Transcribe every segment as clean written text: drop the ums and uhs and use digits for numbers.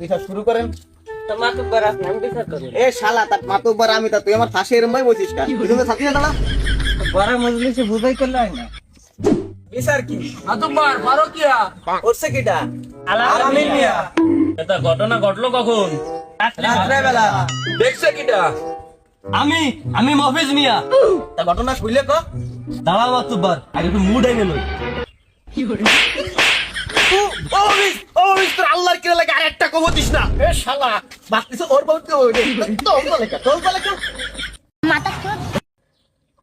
বিচার শুরু করেন। মাতুব্বার আপনি, আমি বিচার করি। এ শালা তার মাতুব্বার আমি, তা তুই আমার ফাঁসি এরম ভাই বলছিস কেন? তুই তো ছাত্রী না দাঁড়া। বড় মজলিসে বুঝাই করলে হয় না। বিচার কি? মাতুব্বার মারো কিয়া করছে কিটা? আলামিন মিয়া। এটা ঘটনা ঘটলো কখন? রাত্রে বেলা। দেখছে কিটা? আমি মফিজ মিয়া। তা ঘটনা শুনলে ক? দাঁড়া মাতুব্বার, আগে তো মুড আই গেল। তোর আল্লাহর কিরা লাগে আরেকটা কবর দিস না। এ শালা বাকিস ওর বউতে ওই তোর বলে কেন?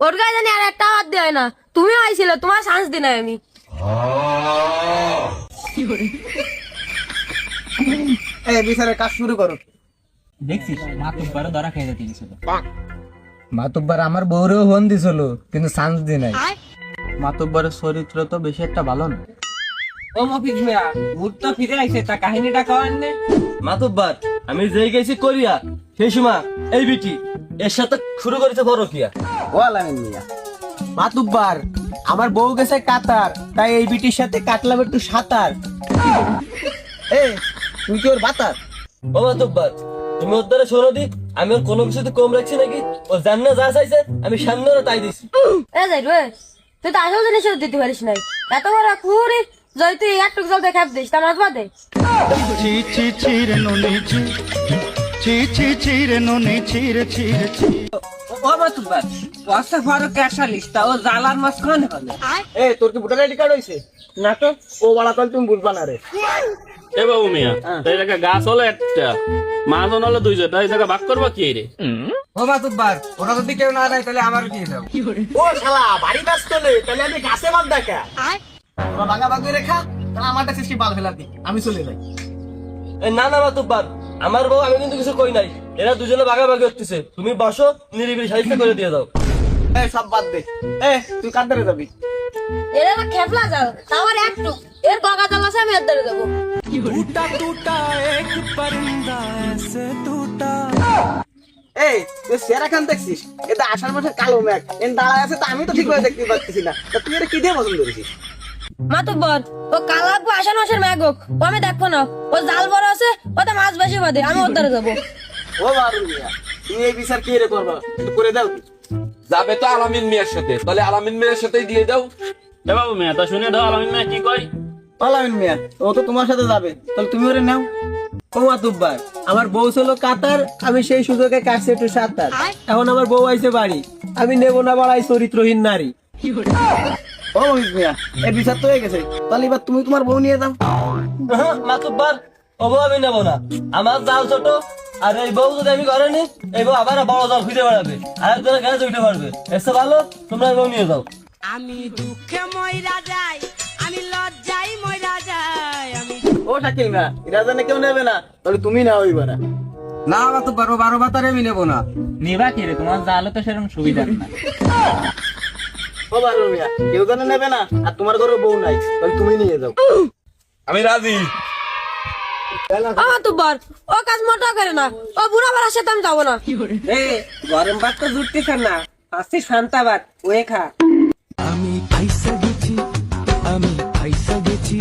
ওর গায়ে জানি আর একটা হাত দেয় না। তুমিও আইছিল, তোমার চান্স দি নাই আমি। এই বিচারের কাজ শুরু করো। দেখছিস মাতুব্বারও ধরা খাইতে দিয়েছিল। মাতুব্বার আমার বউরেও ফোন দিছিল, কিন্তু চান্স দি নাই। মাতুব্বারের চরিত্র তো বেশি একটা ভালো না। ও মফিজ মিয়া, মুড তো ফিরে আইছে, তা কাহিনীটা কওয়ান নে। মাতুব্বার, আমি যেই গেছি কোরিয়া সেই সময় এই বিটি এর সাথে শুরু করেছে বড় কিয়া। ও আলামিন মিয়া, মাতুব্বার আমার বউ গেছে কাতার, তাই এই বিটির সাথে কাটলাম একটু সাঁতার। এ তুই কি ওর বাতার? ও মাতুব্বার, তুমি ওর দ্বারা শোনো দি, আমি ওর কোনো কিছুতে কম রাখছি নাকি? ও জান্না যা চাইছে আমি সামনে ওরা তাই দিছি। এ যাই রে, তুই তো আসল জিনিস দিতে পারিস নাই। এত বড় কুড়ি জয় তুই একটু জল দেখাব দিস, তা মাছ বাদে। ও মাতুব্বার, ওয়াসা ফারুক ক্যাশালিস, তা ও জালার মাছ খান হলো। এ তোর কি ভোটার আইডি কার্ড হইছে? না তো। ও বাড়া তাহলে তুমি বুঝবা না রে। এ বাবু মিয়া, এই জায়গা গাছ হলো একটা, মাজন হলো দুইজন, এই জায়গা ভাগ করবা কি রে? ও মাতুব্বার, ওরা যদি কেউ না দেয় তাহলে আমার দিয়ে দাও। ও শালা বাড়ি ব্যস্ত লে, তাহলে আমি গাছে বাদ দেখা। ওরা ভাগা ভাগ করে রেখা, তাহলে আমারটা সৃষ্টি বাল ফেলা দি, আমি চলে যাই। না না মাতুব্বার, আমার বউ আমি কিন্তু কিছু কই নাই, এরা দুজনে ভাগাভাগি হচ্ছে। তুমি বসো, নিরিবিলি সাহিত্য করে দিয়ে দাও। এ সব বাদ দে। এ তুই কার ধারে যাবি? এর একটা খেপলা যাও, আমার একটু এর গগা জল আছে, আমি এর ধরে যাবো। এই তুই সেরা খান দেখছিস? এটা আষাঢ় মাসের কালো মেঘ, এন দাঁড়ায় আছে, তা আমি তো ঠিক করে দেখতে পাচ্ছি না। তা তুই এটা কি দিয়ে পছন্দ করেছিস? মাতুব্বর, ও কালাকু আসান মাসের ম্যাগক, ও আমি দেখবো না। ও জাল বড় আছে, ওতে মাছ বেশি বাদে, আমি ওর ধরে যাবো। ও বারুল মিয়া, তুমি এই বিচার কি রে করবা? একটু করে দাও কি? যাবে তো আলামিন মিয়ার সাথে, তাহলে আলামিন মিয়ার সাথেই দিয়ে দাও। এ বাবু মিয়া, তা শুনে দাও আলামিন মিয়া কি কয়। আলামিন মিয়া, ও তো তোমার সাথে যাবে, তাহলে তুমি ওরে নাও। ও মাতুব্বার, আমার বউ ছিল কাতার, আমি সেই সুযোগে কাটছি একটু সাঁতার। এখন আমার বউ আইছে বাড়ি, আমি নেবো না বাড়াই চরিত্রহীন নারী। ও মহিষ মিয়া, এই বিচার তো হয়ে গেছে, তাহলে এবার তুমি তোমার বউ নিয়ে যাও। মাতুব্বার, ও বউ আমি নেবো না, আমার জাল ছোট, আর এই বউ যদি আমি ঘরে নি, এই বউ আবার বড় জাল খুঁজে বেড়াবে, আর একজনের গায়ে উঠে পারবে। এসে ভালো তোমরা বউ নিয়ে যাও। আমি দুঃখে মইরা যাই, আমি লজ্জাই মইরা যাই, আমি ও শাকিল মিয়া, এরা জানে কেউ নেবে না, তাহলে তুমি নাও এবার। না মাতুব্বার, ও 12 বাতারে আমি নেবো না। নিবা কি রে, তোমার জালে তো সেরকম সুবিধা না। ও বারুল মিয়া, কেউ জানে নেবে না, আর তোমার ঘরে বউ নাই, তাহলে তুমি নিয়ে যাও। আমি রাজি। ও মাতুব্বর, ও কাজ মোটা করে না, ও বুড়া বাড়ার সাথে আমি যাবো না। এ গরম ভাত তো জুটতেছে না, আসছি শান্তা ভাত, ওয়ে খা। আমি ফাইসা গেছি, আমি ফাইসা গেছি।